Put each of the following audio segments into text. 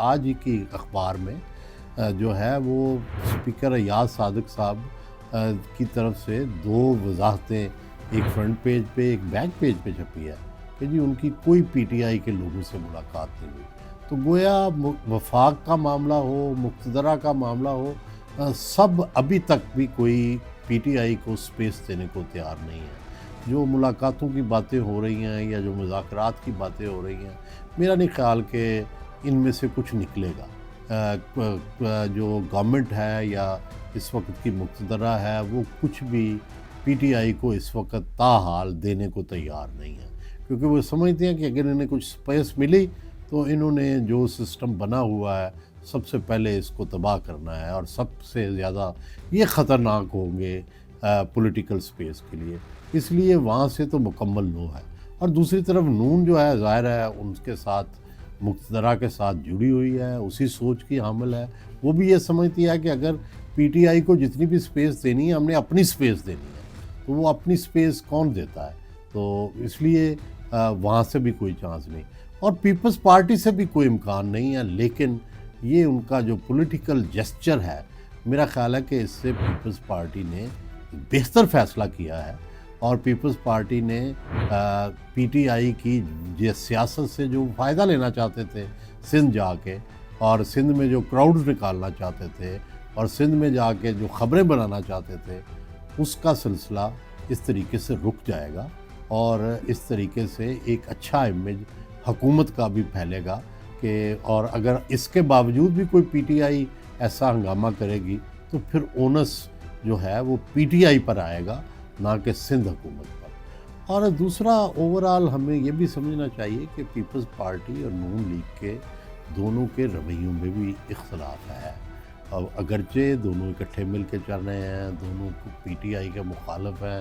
آج ہی کی اخبار میں جو ہے وہ اسپیکر ایاز صادق صاحب کی طرف سے 2 وضاحتیں ایک فرنٹ پیج پہ ایک بیک پیج پہ چھپی ہے کہ جی ان کی کوئی پی ٹی آئی کے لوگوں سے ملاقات نہیں ہوئی. تو گویا وفاق کا معاملہ ہو، مقتدرہ کا معاملہ ہو، سب ابھی تک بھی کوئی پی ٹی آئی کو سپیس دینے کو تیار نہیں ہے. جو ملاقاتوں کی باتیں ہو رہی ہیں یا جو مذاکرات کی باتیں ہو رہی ہیں، میرا نہیں خیال کہ ان میں سے کچھ نکلے گا. جو گورنمنٹ ہے یا اس وقت کی مقتدرہ ہے وہ کچھ بھی پی ٹی آئی کو اس وقت تاحال دینے کو تیار نہیں ہے، کیونکہ وہ سمجھتے ہیں کہ اگر انہیں کچھ سپیس ملی تو انہوں نے جو سسٹم بنا ہوا ہے سب سے پہلے اس کو تباہ کرنا ہے، اور سب سے زیادہ یہ خطرناک ہوں گے پولیٹیکل سپیس کے لیے. اس لیے وہاں سے تو مکمل نو ہے. اور دوسری طرف نون جو ہے ظاہر ہے ان کے ساتھ مقتدرہ کے ساتھ جڑی ہوئی ہے، اسی سوچ کی حامل ہے. وہ بھی یہ سمجھتی ہے کہ اگر پی ٹی آئی کو جتنی بھی سپیس دینی ہے ہم نے اپنی سپیس دینی ہے، تو وہ اپنی سپیس کون دیتا ہے؟ تو اس لیے وہاں سے بھی کوئی چانس نہیں، اور پیپلز پارٹی سے بھی کوئی امکان نہیں ہے. لیکن یہ ان کا جو پولیٹیکل جسچر ہے، میرا خیال ہے کہ اس سے پیپلز پارٹی نے بہتر فیصلہ کیا ہے، اور پیپلز پارٹی نے پی ٹی آئی کی سیاست سے جو فائدہ لینا چاہتے تھے سندھ جا کے، اور سندھ میں جو کراؤڈز نکالنا چاہتے تھے، اور سندھ میں جا کے جو خبریں بنانا چاہتے تھے، اس کا سلسلہ اس طریقے سے رک جائے گا، اور اس طریقے سے ایک اچھا امیج حکومت کا بھی پھیلے گا. اور اگر اس کے باوجود بھی کوئی پی ٹی آئی ایسا ہنگامہ کرے گی تو پھر اونس جو ہے وہ پی ٹی آئی پر آئے گا، نہ کہ سندھ حکومت پر. اور دوسرا اوورآل ہمیں یہ بھی سمجھنا چاہیے کہ پیپلز پارٹی اور نون لیگ کے دونوں کے رویوں میں بھی اختلاف ہے. اب اگرچہ دونوں اکٹھے مل کے چل رہے ہیں، دونوں پی ٹی آئی کے مخالف ہیں،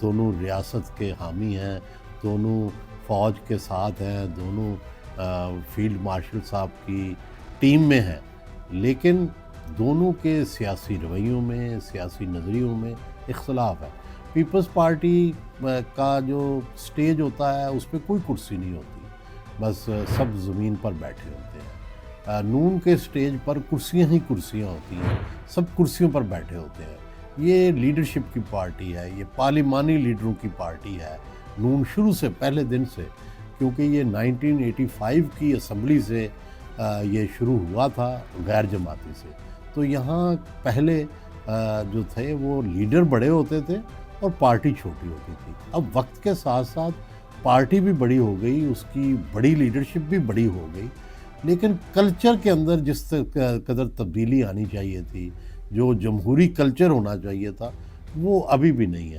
دونوں ریاست کے حامی ہیں، دونوں فوج کے ساتھ ہیں، دونوں فیلڈ مارشل صاحب کی ٹیم میں ہیں، لیکن دونوں کے سیاسی رویوں میں، سیاسی نظریوں میں اختلاف ہے. پیپلز پارٹی کا جو سٹیج ہوتا ہے اس پہ کوئی کرسی نہیں ہوتی، بس سب زمین پر بیٹھے ہوتے ہیں. نون کے سٹیج پر کرسیاں ہی کرسیاں ہوتی ہیں، سب کرسیوں پر بیٹھے ہوتے ہیں. یہ لیڈرشپ کی پارٹی ہے، یہ پارلیمانی لیڈروں کی پارٹی ہے نون، شروع سے پہلے دن سے، کیونکہ یہ 1985 کی اسمبلی سے یہ شروع ہوا تھا غیر جماعتی سے. تو یہاں پہلے جو تھے وہ لیڈر بڑے ہوتے تھے اور پارٹی چھوٹی ہوتی تھی. اب وقت کے ساتھ ساتھ پارٹی بھی بڑی ہو گئی، اس کی بڑی لیڈرشپ بھی بڑی ہو گئی، لیکن کلچر کے اندر جس قدر تبدیلی آنی چاہیے تھی، جو جمہوری کلچر ہونا چاہیے تھا، وہ ابھی بھی نہیں ہے.